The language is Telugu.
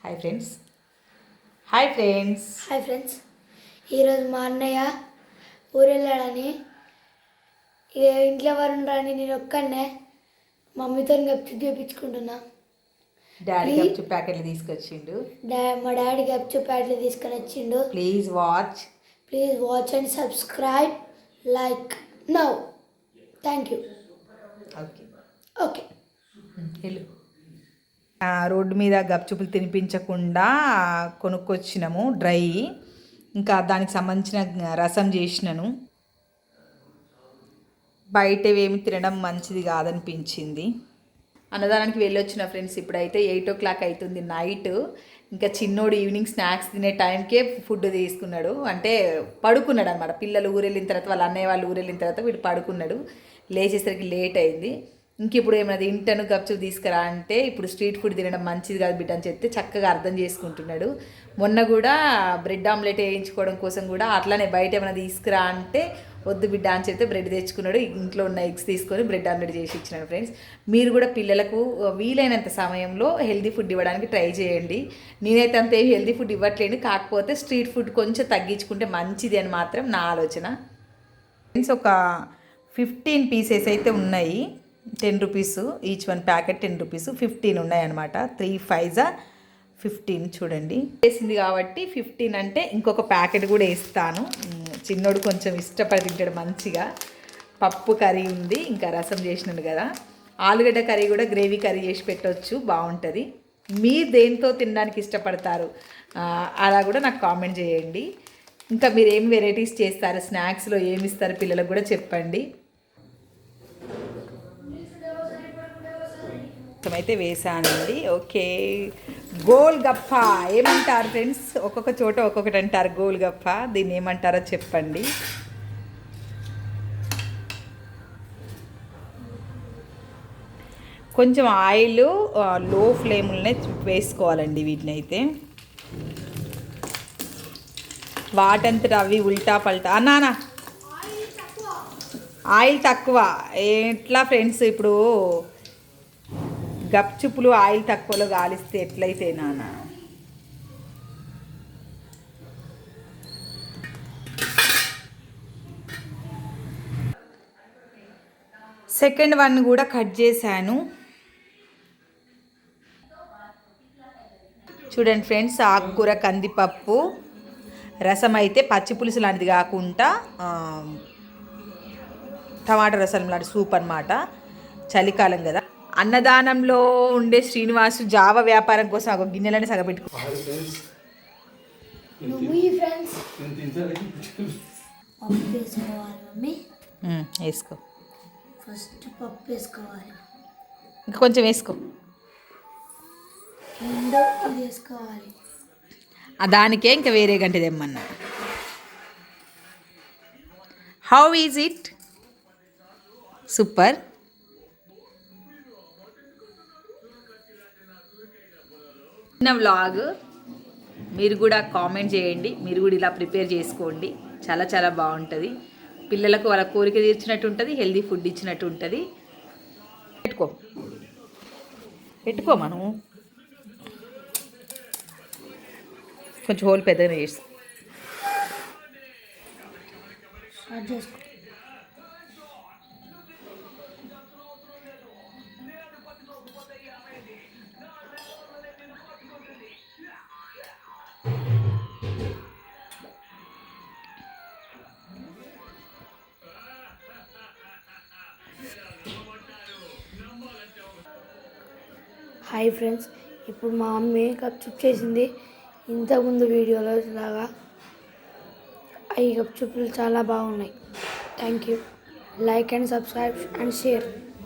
Hi friends hi friends hi friends. ఈరోజు మా అన్నయ్య ఊరు వెళ్ళాడని ఇంట్లో ఎవరు ఉండరని నేను ఒక్కనే మమ్మీతో గప్చుప్ చేయించుకుంటున్నా. డాడీ గప్చుప్ ప్యాకెట్లు తీసుకొచ్చిండు. మా డాడీ గప్చుప్ ప్యాకెట్లు తీసుకొని వచ్చిండు. Please watch and subscribe like now. Thank you. Okay వెళ్ళు. రోడ్డు మీద గప్చుపులు తినిపించకుండా కొనుక్కొచ్చినాము డ్రై. ఇంకా దానికి సంబంధించిన రసం చేసినాను. బయటవేమి తినడం మంచిది కాదనిపించింది. అన్నదానానికి వెళ్ళొచ్చిన ఫ్రెండ్స్. ఇప్పుడైతే 8 o'clock అవుతుంది నైట్. ఇంకా చిన్నోడు ఈవినింగ్ స్నాక్స్ తినే టైంకే ఫుడ్ తీసుకున్నాడు. అంటే పడుకున్నాడు అనమాట. పిల్లలు ఊరెళ్ళిన తర్వాత, వాళ్ళ అన్నయ్య వాళ్ళు ఊరెళ్ళిన తర్వాత వీడు పడుకున్నాడు. లేచేసరికి లేట్ అయింది. ఇంక ఇప్పుడు ఏమైనా ఇంటను గప్చుప్ తీసుకురా అంటే, ఇప్పుడు స్ట్రీట్ ఫుడ్ తినడం మంచిది కాదు బిడ్డ అని చెప్తే చక్కగా అర్థం చేసుకుంటున్నాడు. మొన్న కూడా బ్రెడ్ ఆమ్లెట్ వేయించుకోవడం కోసం కూడా అట్లానే బయట ఏమైనా తీసుకురా అంటే వద్దు బిడ్డ అని చెప్తే బ్రెడ్ తెచ్చుకున్నాడు. ఇంట్లో ఉన్న ఎగ్స్ తీసుకొని బ్రెడ్ ఆమ్లెట్ చేసి ఇచ్చినాడు. ఫ్రెండ్స్, మీరు కూడా పిల్లలకు వీలైనంత సమయంలో హెల్దీ ఫుడ్ ఇవ్వడానికి ట్రై చేయండి. నేనైతే అంత హెల్దీ ఫుడ్ ఇవ్వట్లేను, కాకపోతే స్ట్రీట్ ఫుడ్ కొంచెం తగ్గించుకుంటే మంచిది అని మాత్రం నా ఆలోచన. ఫ్రెండ్స్, ఒక 15 pieces అయితే ఉన్నాయి. 10 rupees each one packet. 10 rupees 15 ఉన్నాయన్నమాట. 3 5 15 చూడండి. వేసింది కాబట్టి 15 అంటే ఇంకొక ప్యాకెట్ కూడా వేస్తాను. చిన్నోడు కొంచెం ఇష్టపడి తింటాడు మంచిగా. పప్పు కర్రీ ఉంది, ఇంకా రసం చేసినాడు కదా. ఆలుగడ్డ కర్రీ కూడా గ్రేవీ కర్రీ చేసి పెట్టవచ్చు, బాగుంటుంది. మీరు దేంతో తినడానికి ఇష్టపడతారు అలా కూడా నాకు కామెంట్ చేయండి. ఇంకా మీరు ఏం వెరైటీస్ చేస్తారు, స్నాక్స్లో ఏమి ఇస్తారు పిల్లలకు కూడా చెప్పండి. అయితే వేసానండి. ఓకే, గోల్ గప్ప ఏమంటారు ఫ్రెండ్స్? ఒక్కొక్క చోట ఒక్కొక్కటి అంటారు గోల్ గప్ప. దీన్ని ఏమంటారో చెప్పండి. కొంచెం ఆయిల్ లో ఫ్లేమ్లోనే వేసుకోవాలండి వీటిని. అయితే వాటంతట అవి ఉల్టా పల్టా అన్నానా ఆయిల్ తక్కువ ఎట్లా ఫ్రెండ్స్? ఇప్పుడు గప్చుప్పులు ఆయిల్ తక్కువలో గాలిస్తే ఎట్లయితే నాన్న? సెకండ్ వన్ కూడా కట్ చేశాను. చూడండి ఫ్రెండ్స్, ఆకుకూర కందిపప్పు రసం అయితే పచ్చి పులుసు లాంటిది కాకుండా టమాటా రసం లాంటి సూప్ అన్నమాట. చలికాలం కదా. అన్నదానంలో ఉండే శ్రీనివాసు జావ వ్యాపారం కోసం ఒక గిన్నెలని సగపెట్టుకో. వేసుకో. ఫస్ట్ పప్పు వేసుకోవాలి. ఇంకా కొంచెం వేసుకో. వేసుకోవాలి. దానికే ఇంకా వేరే గంట తెమ్మన్నా. How is it? సూపర్. చిన్న వ్లాగ్, మీరు కూడా కామెంట్ చేయండి. మీరు కూడా ఇలా ప్రిపేర్ చేసుకోండి. చాలా చాలా బాగుంటుంది. పిల్లలకు వాళ్ళ కోరిక తీర్చినట్టు ఉంటుంది, హెల్దీ ఫుడ్ ఇచ్చినట్టు ఉంటుంది. పెట్టుకో మనం కొంచెం హోల్ పెద్దగా చేసి. హాయ్ ఫ్రెండ్స్, ఇప్పుడు మా మమ్మీ గప్చుప్ చేసింది. ఇంతకుముందు వీడియోలో లాగా ఈ గప్చుప్లు చాలా బాగున్నాయి. Thank you. Like and subscribe and share.